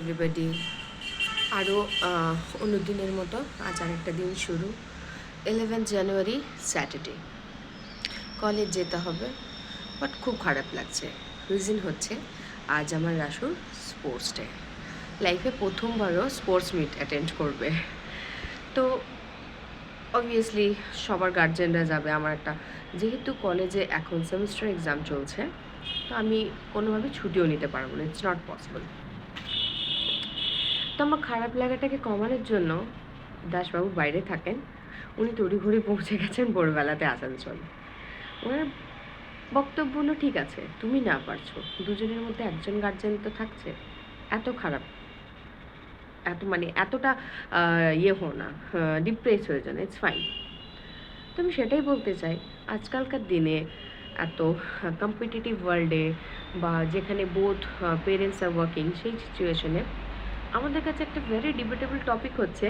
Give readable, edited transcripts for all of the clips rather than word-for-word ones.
Everybody. আরও অন্য দিনের মতো আজ আরেকটা দিন শুরু। 11 জানুয়ারি স্যাটারডে। কলেজ যেতে হবে, বাট খুব খারাপ লাগছে। রিজন হচ্ছে আজ আমার রাসুর স্পোর্টস ডে। লাইফে প্রথমবারও স্পোর্টস মিট অ্যাটেন্ড করবে। তো অবভিয়াসলি সবার গার্জেনরা যাবে। আমার একটা যেহেতু কলেজে এখন সেমিস্টার এক্সাম চলছে, তো আমি কোনোভাবে ছুটিও নিতে পারবো না, ইটস নট পসিবল। তো আমার খারাপ লাগাটাকে কমানোর জন্য দাসবাবু বাইরে থাকেন, উনি তড়িঘড়ি পৌঁছে গেছেন ভোরবেলাতে আসানসোল। ওনার বক্তব্য হলো, ঠিক আছে তুমি না পারছো, দুজনের মধ্যে একজন গার্জেন তো থাকছে, এত খারাপ, এত মানে এতটা ইয়ে হো না, ডিপ্রেস হয়ে যান, ইটস ফাইন। তো আমি সেটাই বলতে চাই, আজকালকার দিনে এত কম্পিটিটিভ ওয়ার্ল্ডে বা যেখানে বোথ পেরেন্টস আর ওয়ার্কিং, সেই সিচুয়েশনে আমাদের কাছে একটা ভেরি ডিবেটেবল টপিক হচ্ছে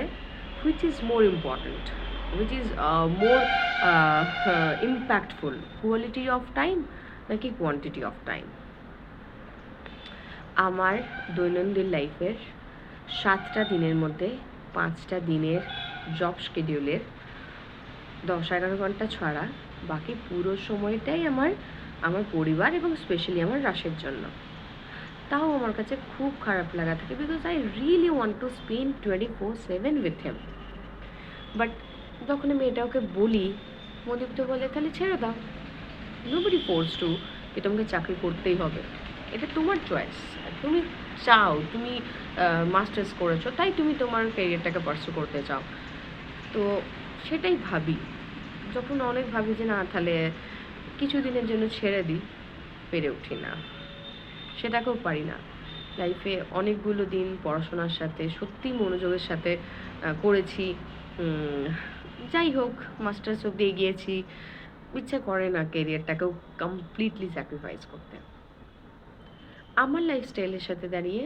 which is more important, which is more impactful, quality of time নাকি কোয়ান্টিটি অফ টাইম। আমার দৈনন্দিন লাইফের 7টা দিনের মধ্যে 5টা দিনের জব শিডিউলের 10-11 ঘন্টা ছাড়া বাকি পুরো সময়টাই আমার পরিবার এবং স্পেশালি আমার রাশের জন্য। তাও আমার কাছে খুব খারাপ লাগা থাকে, because I really want to spend 24/7 with hem. But যখন আমি এটা ওকে বলি, মদীপ্ত বলে তাহলে ছেড়ে দাও, নোবডি ফোর্স টু যে তোমাকে চাকরি করতেই হবে, এটা তোমার চয়েস। তুমি চাও, তুমি মাস্টার্স করেছো তাই তুমি তোমার ক্যারিয়ারটাকে পার্সু করতে চাও। তো সেটাই ভাবি, যখন অনেক ভাবি যে না তাহলে কিছুদিনের জন্য ছেড়ে দিই, পেরে উঠি না, সেটাকেও পারি না। লাইফে অনেকগুলো দিন পড়াশোনার সাথে সত্যি মনোযোগের সাথে করেছি। যাই হোক, মাস্টার্স অব্দি এগিয়েছি, ইচ্ছা করে না কেরিয়ারটাকেও কমপ্লিটলি স্যাক্রিফাইস করতে। আমার লাইফস্টাইলের সাথে দাঁড়িয়ে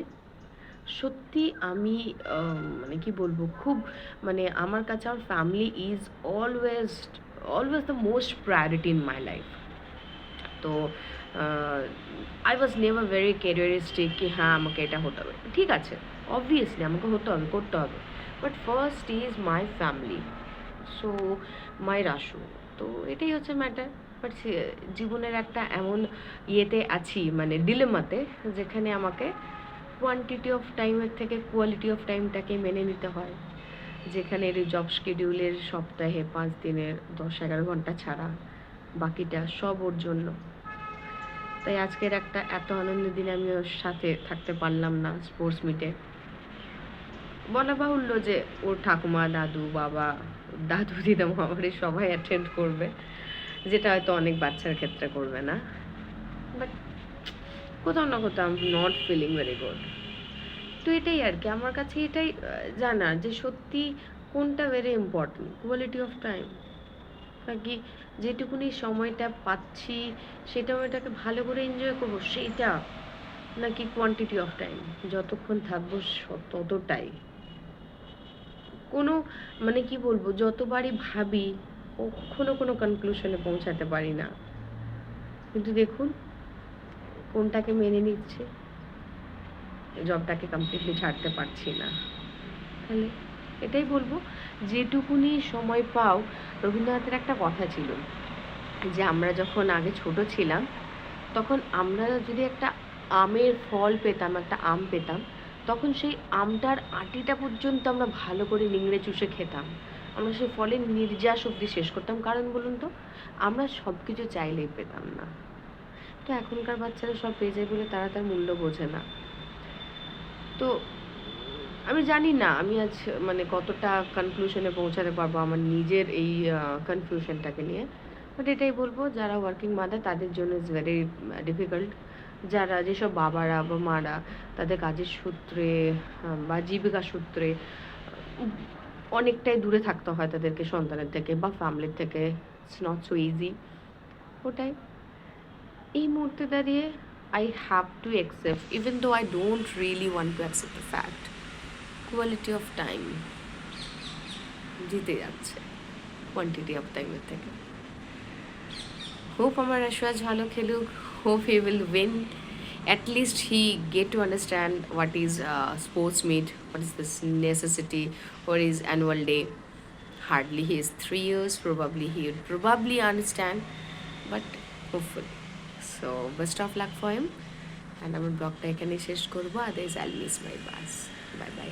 সত্যি আমি মানে কি বলবো, খুব মানে আমার কাছে আমার family is always always the most priority in my life. তো I was never very careeristic কি হ্যাঁ আমাকে এটা হতে হবে, ঠিক আছে অবভিয়াসলি আমাকে হতে হবে, করতে হবে, but first is my family, so my Rasu. তো এটাই হচ্ছে ম্যাটার। বাট জীবনের একটা এমন ইয়েতে আছি, মানে ডিলেমাতে, যেখানে আমাকে কোয়ান্টিটি অফ টাইমের থেকে কোয়ালিটি অফ টাইমটাকে মেনে নিতে হয়, যেখানে জব শিডিউলের সপ্তাহে 5 দিনের 10-11 ঘন্টা ছাড়া বাকিটা সব ওর জন্য। তাই আজকের একটা এত আনন্দের দিনে আমি ওর সাথে থাকতে পারলাম না স্পোর্টস মিটে। বলা বাহুল্য যে ওর ঠাকুমা, দাদু, বাবা, দাদু, দিদামা বাড়ির সবাই অ্যাটেন্ড করবে, যেটা হয়তো অনেক বাচ্চার ক্ষেত্রে করবে না। বাট কোথাও না কোথাও I am not feeling very good. তো এটাই আর কি, আমার কাছে এটাই জানা যে সত্যি কোনটা very important, quality of time নাকি যেটুকুনি সময়টা পাচ্ছি সেটা আমি এটাকে ভালো করে এনজয় করবো সেইটা, নাকি কোয়ান্টিটি অফ টাইম যতক্ষণ থাকবো ততটাই। কোনো মানে কি বলবো, যতবারই ভাবি কখনো কোনো কনক্লুশনে পৌঁছাতে পারি না। কিন্তু দেখুন কোনটাকে মেনে নিচ্ছে, জবটাকে কমপ্লিটলি ছাড়তে পারছি না। তাহলে এটাই বলবো, যেটুকুনি সময় পাও, রবীন্দ্রনাথের একটা কথা ছিল যে আমরা যখন আগে ছোট ছিলাম তখন আমরা যদি একটা আমের ফল পেতাম, একটা আম পেতাম, তখন সেই আমটার আটিটা পর্যন্ত আমরা ভালো করে নিংড়ে চুষে খেতাম, আমরা সেই ফলের নির্যাস অব্দি শেষ করতাম। কারণ বলুন তো, আমরা সব কিছু চাইলেই পেতাম না। তো এখনকার বাচ্চারা সব পেয়ে যায় বলে তারা তার মূল্য বোঝে না। তো আমি জানি না আমি আজ মানে কতটা কনক্লুশনে পৌঁছাতে পারবো আমার নিজের এই কনফিউশনটাকে নিয়ে। বাট এটাই বলবো, যারা ওয়ার্কিং মাদার তাদের জন্য ইটস ভেরি ডিফিকাল্ট। যারা যেসব বাবারা বা মারা তাদের কাজের সূত্রে বা জীবিকা সূত্রে অনেকটাই দূরে থাকতে হয় তাদেরকে সন্তানের থেকে বা ফ্যামিলির থেকে, ইটস নট সো ইজি। ওটাই এই মুহূর্তে দাঁড়িয়ে I have to accept, even though I don't really want to accept the fact, quality of time জিতে যাচ্ছে কোয়ান্টিটি অফ টাইমের থেকে। হোপ আমার আজ ভালো খেলুক, hope he will win at least he get to understand what is sports meet, what is this necessity, what is annual day. Hardly he is 3 years, probably he would probably understand, but hopefully. So best of luck for him, and আমার ব্লগটা এখানে শেষ করবো, otherwise I miss my bus. Bye bye.